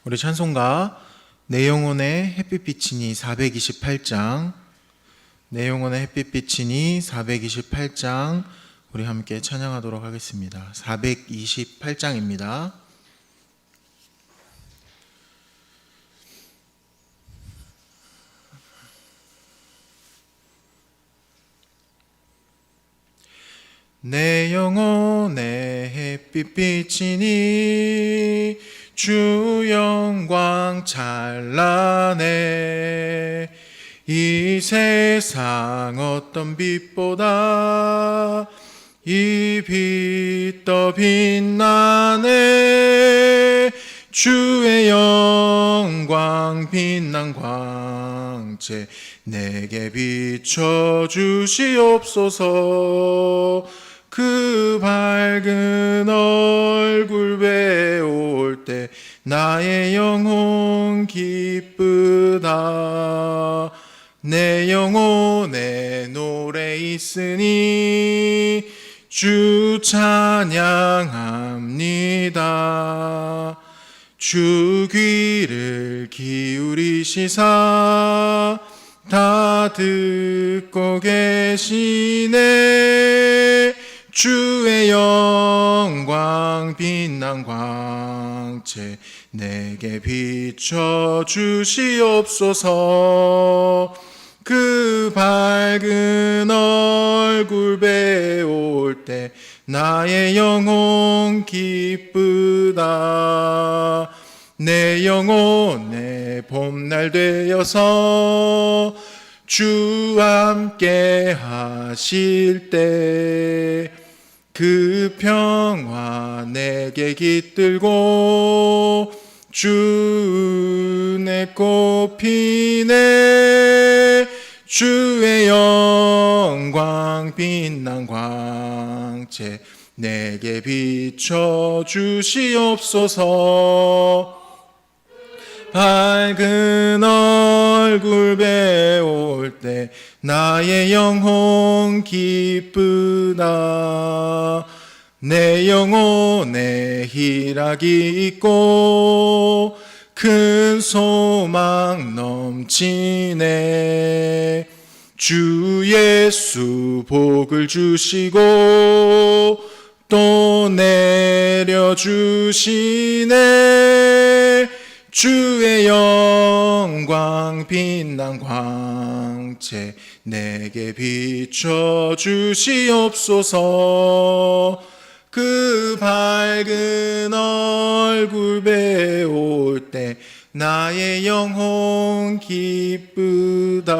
우리 찬송가 내 영혼의 햇빛비치니 428장, 내 영혼의 햇빛비치니 428장 우리 함께 찬양하도록 하겠습니다. 428장입니다. 내 영혼의 햇빛 비치니 주 영광 찬란해. 이 세상 어떤 빛보다 이 빛 더 빛나네. 주의 영광 빛난 광채 내게 비춰주시옵소서. 그 밝은 얼굴 배울 때 나의 영혼 기쁘다. 내 영혼에 노래 있으니 주 찬양합니다. 주 귀를 기울이시사 다 듣고 계시네. 주의 영광 빛난 광채 내게 비춰주시옵소서. 그 밝은 얼굴 배울 때 나의 영혼 기쁘다. 내 영혼의 봄날 되어서 주 함께 하실 때 그 평화 내게 깃들고 주 내 꽃피네. 주의 영광 빛난 광채 내게 비춰주시옵소서. 밝은 얼굴 배울 때 나의 영혼 기쁘다. 내 영혼에 희락이 있고 큰 소망 넘치네. 주 예수 복을 주시고 또 내려주시네. 주의 영광 빛난 광채 내게 비춰주시옵소서. 그 밝은 얼굴 배울 때 나의 영혼 기쁘다.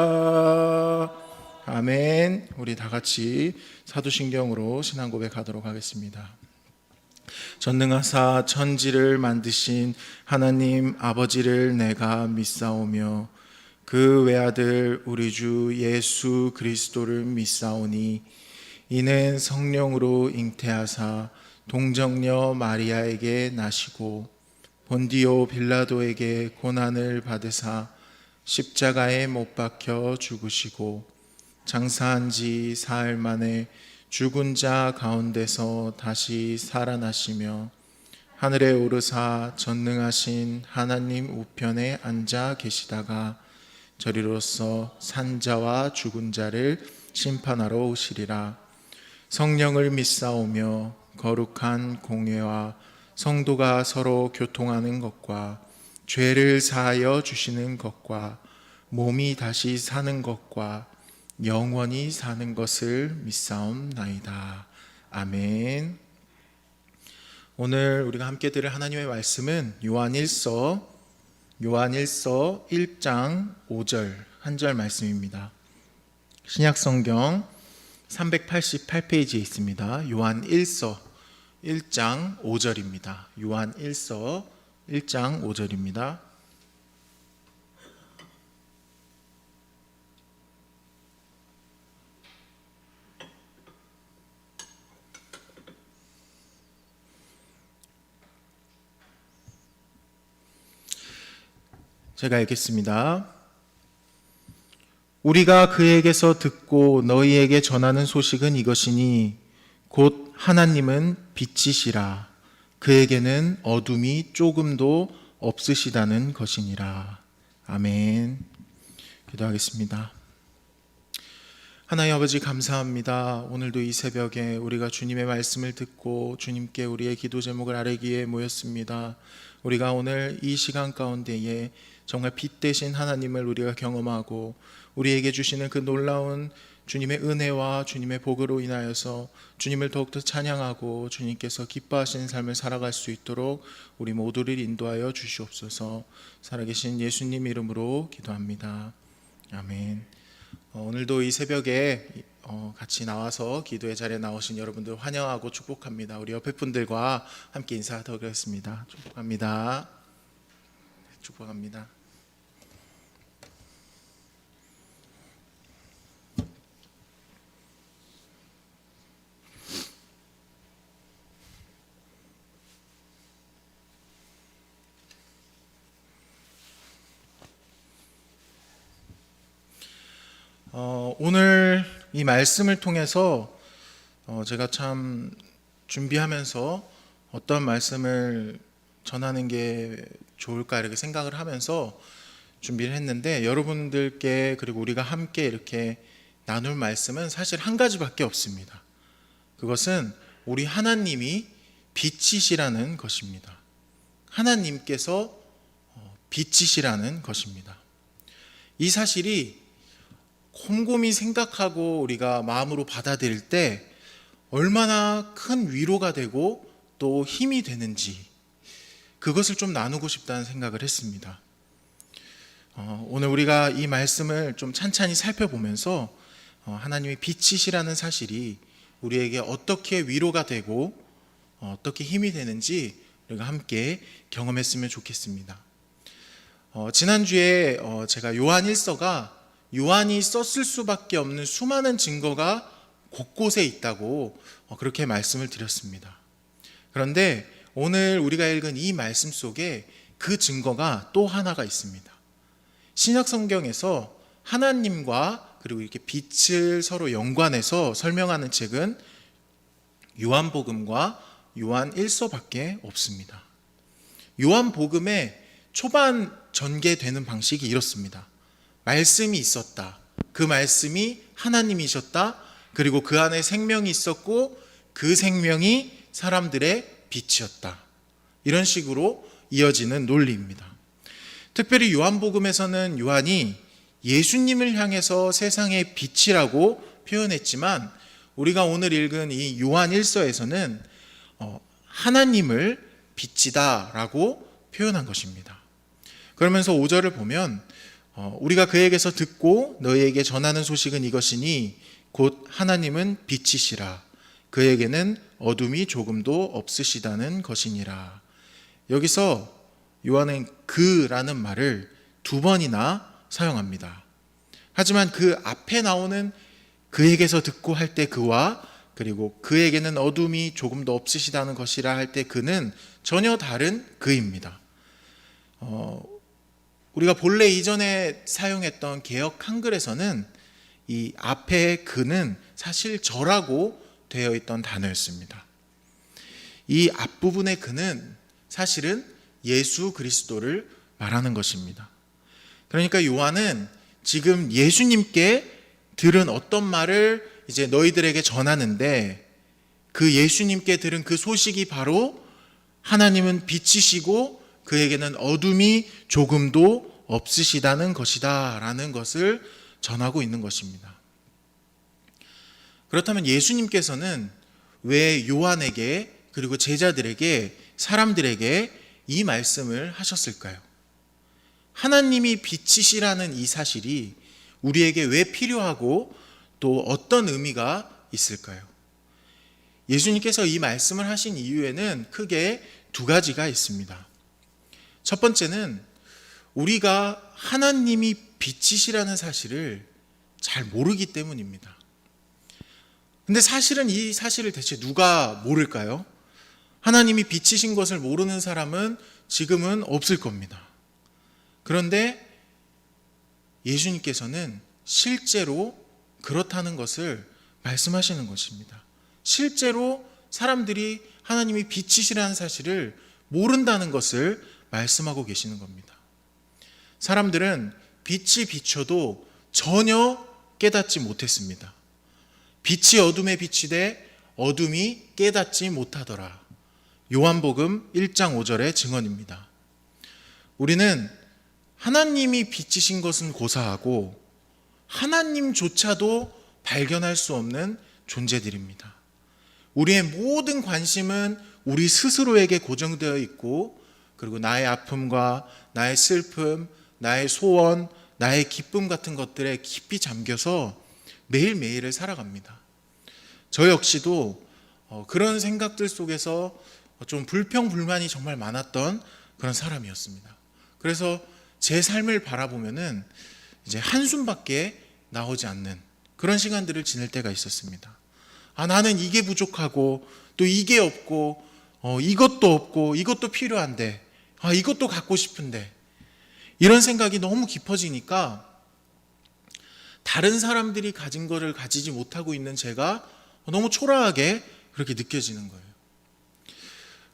아멘. 우리 다 같이 사도신경으로 신앙 고백하도록 하겠습니다. 전능하사 천지를 만드신 하나님 아버지를 내가 믿사오며 그 외아들 우리 주 예수 그리스도를 믿사오니 이는 성령으로 잉태하사 동정녀 마리아에게 나시고 본디오 빌라도에게 고난을 받으사 십자가에 못 박혀 죽으시고 장사한 지 사흘 만에 죽은 자 가운데서 다시 살아나시며 하늘에 오르사 전능하신 하나님 우편에 앉아 계시다가 저리로서 산자와 죽은 자를 심판하러 오시리라. 성령을 믿사오며 거룩한 공회와 성도가 서로 교통하는 것과 죄를 사하여 주시는 것과 몸이 다시 사는 것과 영원히 사는 것을 믿사옵나이다. 아멘. 오늘 우리가 함께 들을 하나님의 말씀은 요한일서 1장 5절 한 절 말씀입니다. 신약성경 388페이지에 있습니다. 요한일서 1장 5절입니다. 요한일서 1장 5절입니다. 제가 읽겠습니다. 우리가 그에게서 듣고 너희에게 전하는 소식은 이것이니 곧 하나님은 빛이시라. 그에게는 어둠이 조금도 없으시다는 것이니라. 아멘. 기도하겠습니다. 하나님 아버지, 감사합니다. 오늘도 이 새벽에 우리가 주님의 말씀을 듣고 주님께 우리의 기도 제목을 아뢰기에 모였습니다. 우리가 오늘 이 시간 가운데에 정말 빛 되신 하나님을 우리가 경험하고 우리에게 주시는 그 놀라운 주님의 은혜와 주님의 복으로 인하여서 주님을 더욱더 찬양하고 주님께서 기뻐하시는 삶을 살아갈 수 있도록 우리 모두를 인도하여 주시옵소서. 살아계신 예수님 이름으로 기도합니다. 아멘. 오늘도 이 새벽에 같이 나와서 기도의 자리에 나오신 여러분들 환영하고 축복합니다. 우리 옆에 분들과 함께 인사하도록 하겠습니다. 축복합니다. 축복합니다. 오늘 이 말씀을 통해서 제가 참 준비하면서 어떤 말씀을 전하는 게 좋을까 이렇게 생각을 하면서 준비를 했는데, 여러분들께 그리고 우리가 함께 이렇게 나눌 말씀은 사실 한 가지밖에 없습니다. 그것은 우리 하나님이 빛이시라는 것입니다. 하나님께서 빛이시라는 것입니다. 이 사실이 곰곰이 생각하고 우리가 마음으로 받아들일 때 얼마나 큰 위로가 되고 또 힘이 되는지, 그것을 좀 나누고 싶다는 생각을 했습니다. 오늘 우리가 이 말씀을 좀 찬찬히 살펴보면서 하나님의 빛이시라는 사실이 우리에게 어떻게 위로가 되고 어떻게 힘이 되는지 우리가 함께 경험했으면 좋겠습니다. 지난주에 제가 요한 1서가 요한이 썼을 수밖에 없는 수많은 증거가 곳곳에 있다고 그렇게 말씀을 드렸습니다. 그런데 오늘 우리가 읽은 이 말씀 속에 그 증거가 또 하나가 있습니다. 신약 성경에서 하나님과 그리고 이렇게 빛을 서로 연관해서 설명하는 책은 요한복음과 요한 1서밖에 없습니다. 요한복음의 초반 전개되는 방식이 이렇습니다. 말씀이 있었다. 그 말씀이 하나님이셨다. 그리고 그 안에 생명이 있었고 그 생명이 사람들의 빛이었다. 이런 식으로 이어지는 논리입니다. 특별히 요한복음에서는 요한이 예수님을 향해서 세상의 빛이라고 표현했지만, 우리가 오늘 읽은 이 요한 1서에서는 하나님을 빛이다 라고 표현한 것입니다. 그러면서 5절을 보면 우리가 그에게서 듣고 너희에게 전하는 소식은 이것이니 곧 하나님은 빛이시라. 그에게는 어둠이 조금도 없으시다는 것이니라. 여기서 요한은 그라는 말을 2번이나 사용합니다. 하지만 그 앞에 나오는 그에게서 듣고 할 때 그와, 그리고 그에게는 어둠이 조금도 없으시다는 것이라 할 때 그는 전혀 다른 그입니다. 우리가 본래 이전에 사용했던 개역 한글에서는 이 앞에 그는 사실 저라고 되어 있던 단어였습니다. 이 앞부분의 그는 사실은 예수 그리스도를 말하는 것입니다. 그러니까 요한은 지금 예수님께 들은 어떤 말을 이제 너희들에게 전하는데, 그 예수님께 들은 그 소식이 바로 하나님은 빛이시고 그에게는 어둠이 조금도 없으시다는 것이다 라는 것을 전하고 있는 것입니다. 그렇다면 예수님께서는 왜 요한에게, 그리고 제자들에게, 사람들에게 이 말씀을 하셨을까요? 하나님이 빛이시라는 이 사실이 우리에게 왜 필요하고 또 어떤 의미가 있을까요? 예수님께서 이 말씀을 하신 이유에는 크게 2가지가 있습니다. 첫 번째는 우리가 하나님이 빛이시라는 사실을 잘 모르기 때문입니다. 근데 사실은 이 사실을 대체 누가 모를까요? 하나님이 빛이신 것을 모르는 사람은 지금은 없을 겁니다. 그런데 예수님께서는 실제로 그렇다는 것을 말씀하시는 것입니다. 실제로 사람들이 하나님이 빛이시라는 사실을 모른다는 것을 말씀하고 계시는 겁니다. 사람들은 빛이 비춰도 전혀 깨닫지 못했습니다. 빛이 어둠에 비치되 어둠이 깨닫지 못하더라. 요한복음 1장 5절의 증언입니다. 우리는 하나님이 비치신 것은 고사하고 하나님조차도 발견할 수 없는 존재들입니다. 우리의 모든 관심은 우리 스스로에게 고정되어 있고, 그리고 나의 아픔과 나의 슬픔, 나의 소원, 나의 기쁨 같은 것들에 깊이 잠겨서 매일매일을 살아갑니다. 저 역시도 그런 생각들 속에서 좀 불평불만이 정말 많았던 그런 사람이었습니다. 그래서 제 삶을 바라보면은 이제 한숨밖에 나오지 않는 그런 시간들을 지낼 때가 있었습니다. 나는 이게 부족하고 또 이게 없고 이것도 없고 이것도 필요한데 이것도 갖고 싶은데, 이런 생각이 너무 깊어지니까 다른 사람들이 가진 거를 가지지 못하고 있는 제가 너무 초라하게 그렇게 느껴지는 거예요.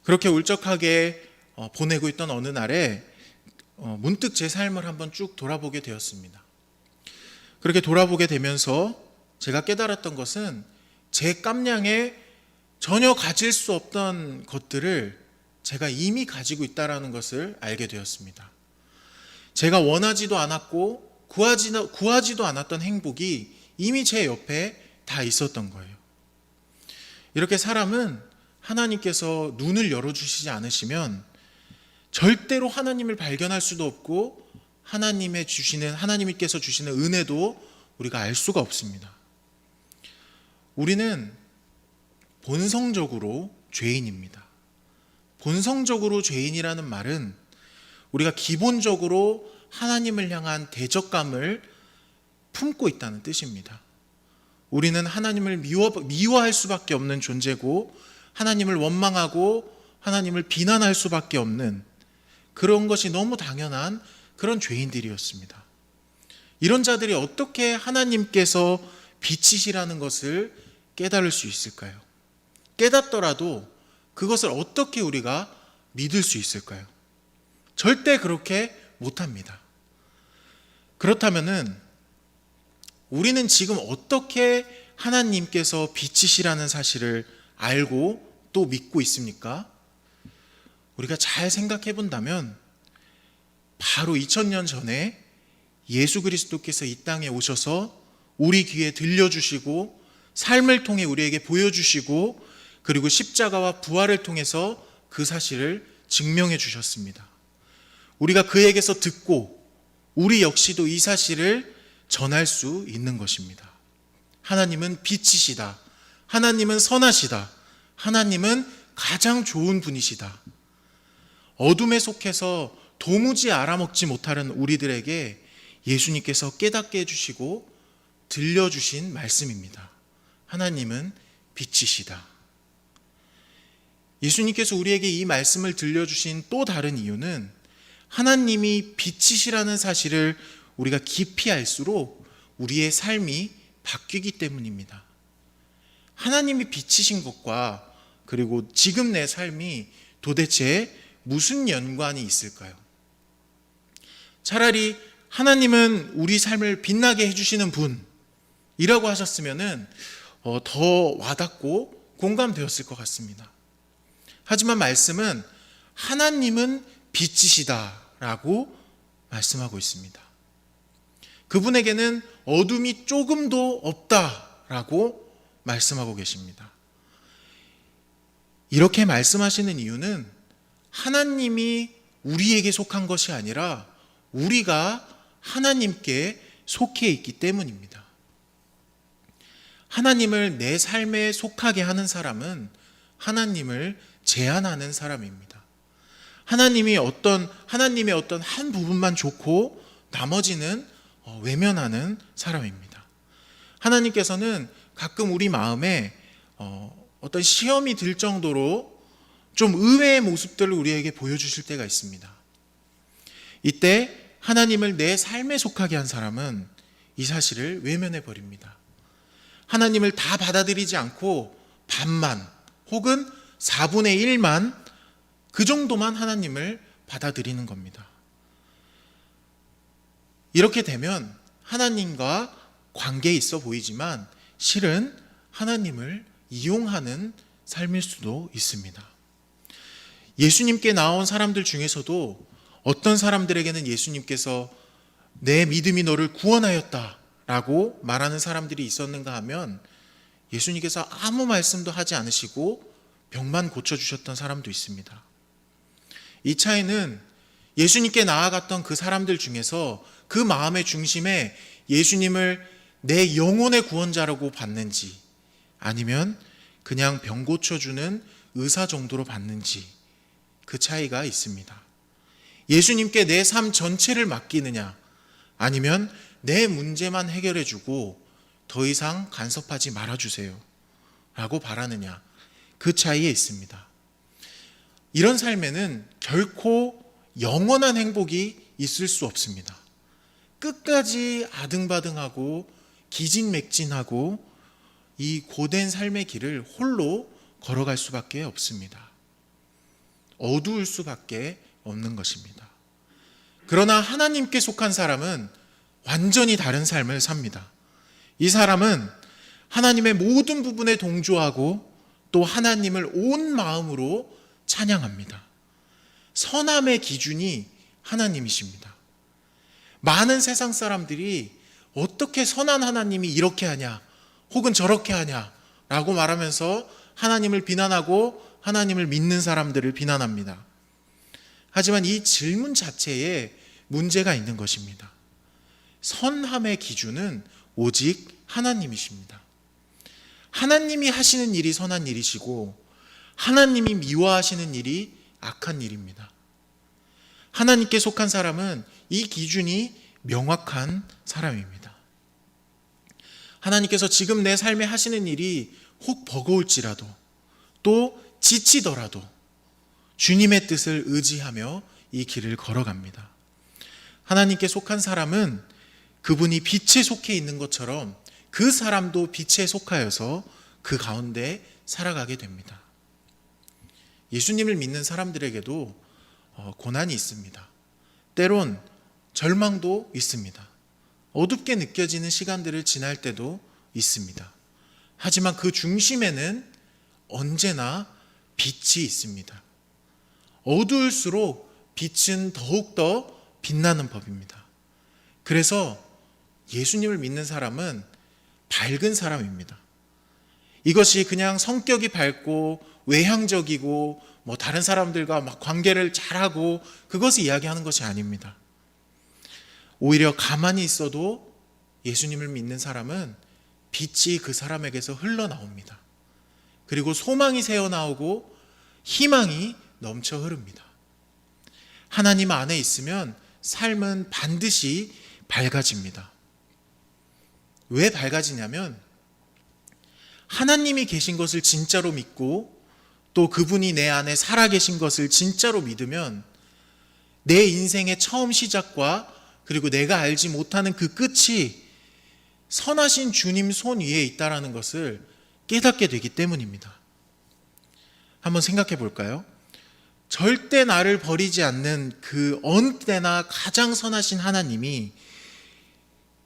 그렇게 울적하게 보내고 있던 어느 날에 문득 제 삶을 한번 쭉 돌아보게 되었습니다. 그렇게 돌아보게 되면서 제가 깨달았던 것은 제 깜냥에 전혀 가질 수 없던 것들을 제가 이미 가지고 있다는 것을 알게 되었습니다. 제가 원하지도 않았고 구하지도 않았던 행복이 이미 제 옆에 다 있었던 거예요. 이렇게 사람은 하나님께서 눈을 열어주시지 않으시면 절대로 하나님을 발견할 수도 없고 하나님께서 주시는 은혜도 우리가 알 수가 없습니다. 우리는 본성적으로 죄인입니다. 본성적으로 죄인이라는 말은 우리가 기본적으로 하나님을 향한 대적감을 품고 있다는 뜻입니다. 우리는 하나님을 미워할 수밖에 없는 존재고, 하나님을 원망하고 하나님을 비난할 수밖에 없는 그런 것이 너무 당연한 그런 죄인들이었습니다. 이런 자들이 어떻게 하나님께서 빛이시라는 것을 깨달을 수 있을까요? 깨닫더라도 그것을 어떻게 우리가 믿을 수 있을까요? 절대 그렇게 못합니다. 그렇다면은 우리는 지금 어떻게 하나님께서 빛이시라는 사실을 알고 또 믿고 있습니까? 우리가 잘 생각해 본다면 바로 2000년 전에 예수 그리스도께서 이 땅에 오셔서 우리 귀에 들려주시고 삶을 통해 우리에게 보여주시고, 그리고 십자가와 부활을 통해서 그 사실을 증명해 주셨습니다. 우리가 그에게서 듣고 우리 역시도 이 사실을 전할 수 있는 것입니다. 하나님은 빛이시다. 하나님은 선하시다. 하나님은 가장 좋은 분이시다. 어둠에 속해서 도무지 알아먹지 못하는 우리들에게 예수님께서 깨닫게 해주시고 들려주신 말씀입니다. 하나님은 빛이시다. 예수님께서 우리에게 이 말씀을 들려주신 또 다른 이유는 하나님이 빛이시라는 사실을 우리가 깊이 알수록 우리의 삶이 바뀌기 때문입니다. 하나님이 빛이신 것과 그리고 지금 내 삶이 도대체 무슨 연관이 있을까요? 차라리 하나님은 우리 삶을 빛나게 해주시는 분이라고 하셨으면 더 와닿고 공감되었을 것 같습니다. 하지만 말씀은 하나님은 빛이시다라고 말씀하고 있습니다. 그분에게는 어둠이 조금도 없다라고 말씀하고 계십니다. 이렇게 말씀하시는 이유는 하나님이 우리에게 속한 것이 아니라 우리가 하나님께 속해 있기 때문입니다. 하나님을 내 삶에 속하게 하는 사람은 하나님을 제한하는 사람입니다. 하나님의 어떤 한 부분만 좋고 나머지는 외면하는 사람입니다. 하나님께서는 가끔 우리 마음에 어떤 시험이 들 정도로 좀 의외의 모습들을 우리에게 보여주실 때가 있습니다. 이때 하나님을 내 삶에 속하게 한 사람은 이 사실을 외면해 버립니다. 하나님을 다 받아들이지 않고 반만 혹은 4분의 1만 그 정도만 하나님을 받아들이는 겁니다. 이렇게 되면 하나님과 관계에 있어 보이지만 실은 하나님을 이용하는 삶일 수도 있습니다. 예수님께 나온 사람들 중에서도 어떤 사람들에게는 예수님께서 내 믿음이 너를 구원하였다 라고 말하는 사람들이 있었는가 하면 예수님께서 아무 말씀도 하지 않으시고 병만 고쳐주셨던 사람도 있습니다. 이 차이는 예수님께 나아갔던 그 사람들 중에서 그 마음의 중심에 예수님을 내 영혼의 구원자라고 받는지 아니면 그냥 병 고쳐주는 의사 정도로 받는지 그 차이가 있습니다. 예수님께 내 삶 전체를 맡기느냐 아니면 내 문제만 해결해주고 더 이상 간섭하지 말아주세요 라고 바라느냐 그 차이에 있습니다. 이런 삶에는 결코 영원한 행복이 있을 수 없습니다. 끝까지 아등바등하고 기진맥진하고 이 고된 삶의 길을 홀로 걸어갈 수밖에 없습니다. 어두울 수밖에 없는 것입니다. 그러나 하나님께 속한 사람은 완전히 다른 삶을 삽니다. 이 사람은 하나님의 모든 부분에 동조하고 또 하나님을 온 마음으로 찬양합니다. 선함의 기준이 하나님이십니다. 많은 세상 사람들이 어떻게 선한 하나님이 이렇게 하냐 혹은 저렇게 하냐 라고 말하면서 하나님을 비난하고 하나님을 믿는 사람들을 비난합니다. 하지만 이 질문 자체에 문제가 있는 것입니다. 선함의 기준은 오직 하나님이십니다. 하나님이 하시는 일이 선한 일이시고 하나님이 미워하시는 일이 악한 일입니다. 하나님께 속한 사람은 이 기준이 명확한 사람입니다. 하나님께서 지금 내 삶에 하시는 일이 혹 버거울지라도 또 지치더라도 주님의 뜻을 의지하며 이 길을 걸어갑니다. 하나님께 속한 사람은 그분이 빛에 속해 있는 것처럼 그 사람도 빛에 속하여서 그 가운데 살아가게 됩니다. 예수님을 믿는 사람들에게도 고난이 있습니다. 때론 절망도 있습니다. 어둡게 느껴지는 시간들을 지날 때도 있습니다. 하지만 그 중심에는 언제나 빛이 있습니다. 어두울수록 빛은 더욱더 빛나는 법입니다. 그래서 예수님을 믿는 사람은 밝은 사람입니다. 이것이 그냥 성격이 밝고 외향적이고 다른 사람들과 막 관계를 잘하고 그것을 이야기하는 것이 아닙니다. 오히려 가만히 있어도 예수님을 믿는 사람은 빛이 그 사람에게서 흘러나옵니다. 그리고 소망이 새어나오고 희망이 넘쳐 흐릅니다. 하나님 안에 있으면 삶은 반드시 밝아집니다. 왜 밝아지냐면 하나님이 계신 것을 진짜로 믿고 또 그분이 내 안에 살아계신 것을 진짜로 믿으면 내 인생의 처음 시작과 그리고 내가 알지 못하는 그 끝이 선하신 주님 손 위에 있다는 것을 깨닫게 되기 때문입니다. 한번 생각해 볼까요? 절대 나를 버리지 않는 그 어느 때나 가장 선하신 하나님이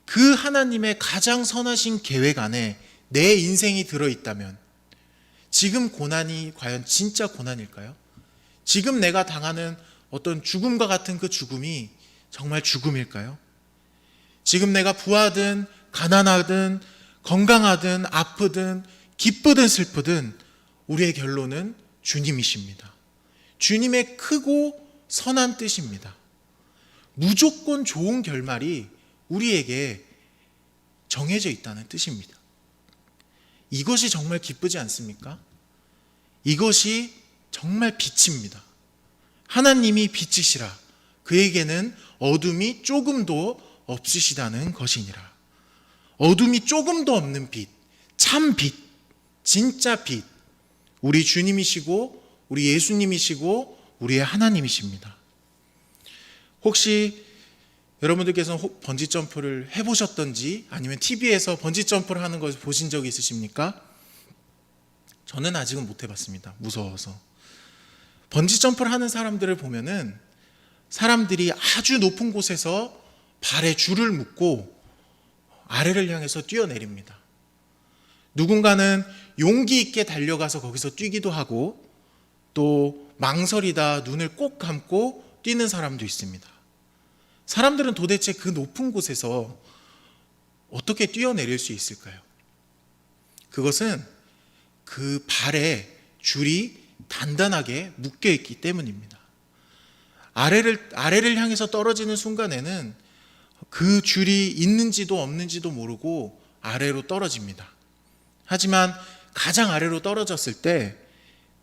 그 하나님의 가장 선하신 계획 안에 내 인생이 들어있다면 지금 고난이 과연 진짜 고난일까요? 지금 내가 당하는 어떤 죽음과 같은 그 죽음이 정말 죽음일까요? 지금 내가 부하든 가난하든 건강하든 아프든 기쁘든 슬프든 우리의 결론은 주님이십니다. 주님의 크고 선한 뜻입니다. 무조건 좋은 결말이 우리에게 정해져 있다는 뜻입니다. 이것이 정말 기쁘지 않습니까? 이것이 정말 빛입니다. 하나님이 빛이시라. 그에게는 어둠이 조금도 없으시다는 것이니라. 어둠이 조금도 없는 빛, 참 빛, 진짜 빛. 우리 주님이시고 우리 예수님이시고 우리의 하나님이십니다. 혹시 여러분들께서는 번지점프를 해보셨던지 아니면 TV에서 번지점프를 하는 것을 보신 적이 있으십니까? 저는 아직은 못 해봤습니다. 무서워서. 번지점프를 하는 사람들을 보면은 사람들이 아주 높은 곳에서 발에 줄을 묶고 아래를 향해서 뛰어내립니다. 누군가는 용기 있게 달려가서 거기서 뛰기도 하고 또 망설이다 눈을 꼭 감고 뛰는 사람도 있습니다. 사람들은 도대체 그 높은 곳에서 어떻게 뛰어내릴 수 있을까요? 그것은 그 발에 줄이 단단하게 묶여 있기 때문입니다. 아래를 향해서 떨어지는 순간에는 그 줄이 있는지도 없는지도 모르고 아래로 떨어집니다. 하지만 가장 아래로 떨어졌을 때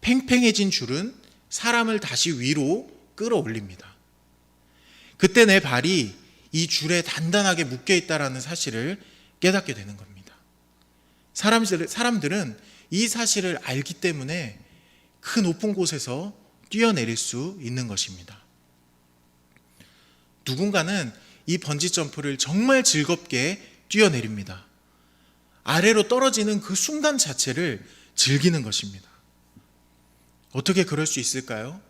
팽팽해진 줄은 사람을 다시 위로 끌어올립니다. 그때 내 발이 이 줄에 단단하게 묶여 있다는 사실을 깨닫게 되는 겁니다. 사람들은 이 사실을 알기 때문에 그 높은 곳에서 뛰어내릴 수 있는 것입니다. 누군가는 이 번지 점프를 정말 즐겁게 뛰어내립니다. 아래로 떨어지는 그 순간 자체를 즐기는 것입니다. 어떻게 그럴 수 있을까요?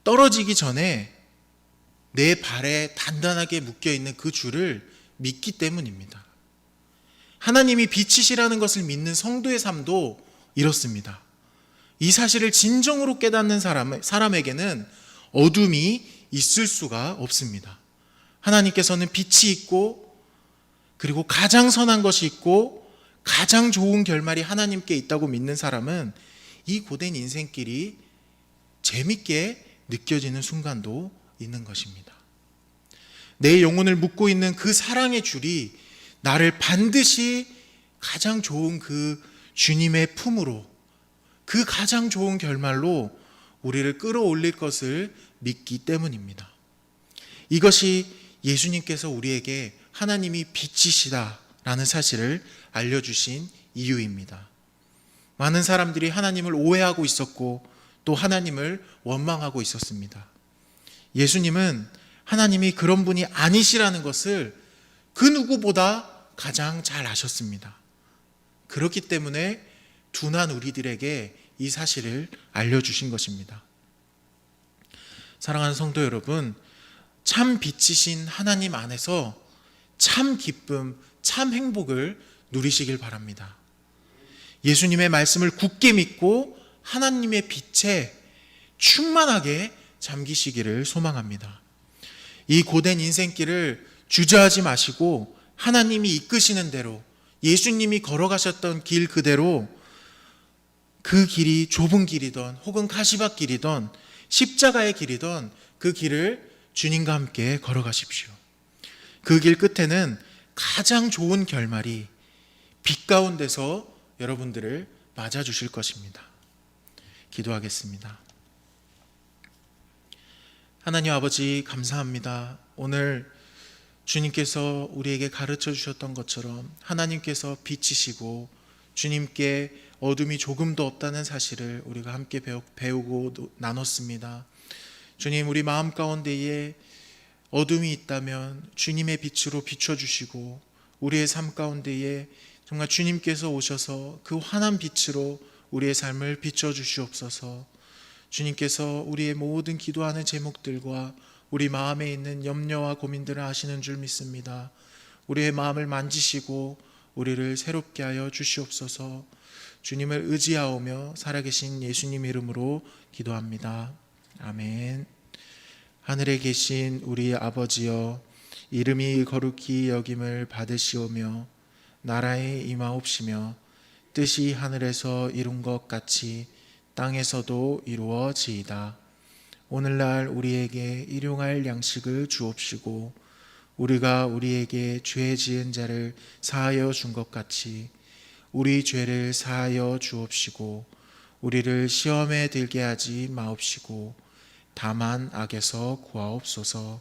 떨어지기 전에 내 발에 단단하게 묶여있는 그 줄을 믿기 때문입니다. 하나님이 빛이시라는 것을 믿는 성도의 삶도 이렇습니다. 이 사실을 진정으로 깨닫는 사람에게는 어둠이 있을 수가 없습니다. 하나님께서는 빛이 있고 그리고 가장 선한 것이 있고 가장 좋은 결말이 하나님께 있다고 믿는 사람은 이 고된 인생길이 재밌게 느껴지는 순간도 있는 것입니다. 내 영혼을 묶고 있는 그 사랑의 줄이 나를 반드시 가장 좋은 그 주님의 품으로, 그 가장 좋은 결말로 우리를 끌어올릴 것을 믿기 때문입니다. 이것이 예수님께서 우리에게 하나님이 빛이시다라는 사실을 알려주신 이유입니다. 많은 사람들이 하나님을 오해하고 있었고 또 하나님을 원망하고 있었습니다. 예수님은 하나님이 그런 분이 아니시라는 것을 그 누구보다 가장 잘 아셨습니다. 그렇기 때문에 둔한 우리들에게 이 사실을 알려주신 것입니다. 사랑하는 성도 여러분, 참 빛이신 하나님 안에서 참 기쁨, 참 행복을 누리시길 바랍니다. 예수님의 말씀을 굳게 믿고 하나님의 빛에 충만하게 잠기시기를 소망합니다. 이 고된 인생길을 주저하지 마시고 하나님이 이끄시는 대로, 예수님이 걸어가셨던 길 그대로, 그 길이 좁은 길이던 혹은 가시밭 길이던 십자가의 길이던 그 길을 주님과 함께 걸어가십시오. 그 길 끝에는 가장 좋은 결말이 빛 가운데서 여러분들을 맞아주실 것입니다. 기도하겠습니다. 하나님 아버지, 감사합니다. 오늘 주님께서 우리에게 가르쳐 주셨던 것처럼 하나님께서 빛이시고 주님께 어둠이 조금도 없다는 사실을 우리가 함께 배우고 나눴습니다. 주님, 우리 마음 가운데에 어둠이 있다면 주님의 빛으로 비춰주시고 우리의 삶 가운데에 정말 주님께서 오셔서 그 환한 빛으로 우리의 삶을 비춰주시옵소서. 주님께서 우리의 모든 기도하는 제목들과 우리 마음에 있는 염려와 고민들을 아시는 줄 믿습니다. 우리의 마음을 만지시고 우리를 새롭게 하여 주시옵소서. 주님을 의지하오며 살아계신 예수님 이름으로 기도합니다. 아멘. 하늘에 계신 우리 아버지여, 이름이 거룩히 여김을 받으시오며 나라에 임하옵시며 뜻이 하늘에서 이룬 것 같이 땅에서도 이루어지이다. 오늘날 우리에게 일용할 양식을 주옵시고 우리가 우리에게 죄 지은 자를 사하여 준 것 같이 우리 죄를 사하여 주옵시고 우리를 시험에 들게 하지 마옵시고 다만 악에서 구하옵소서.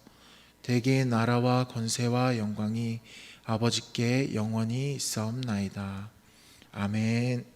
대개 나라와 권세와 영광이 아버지께 영원히 있사옵나이다. 아멘.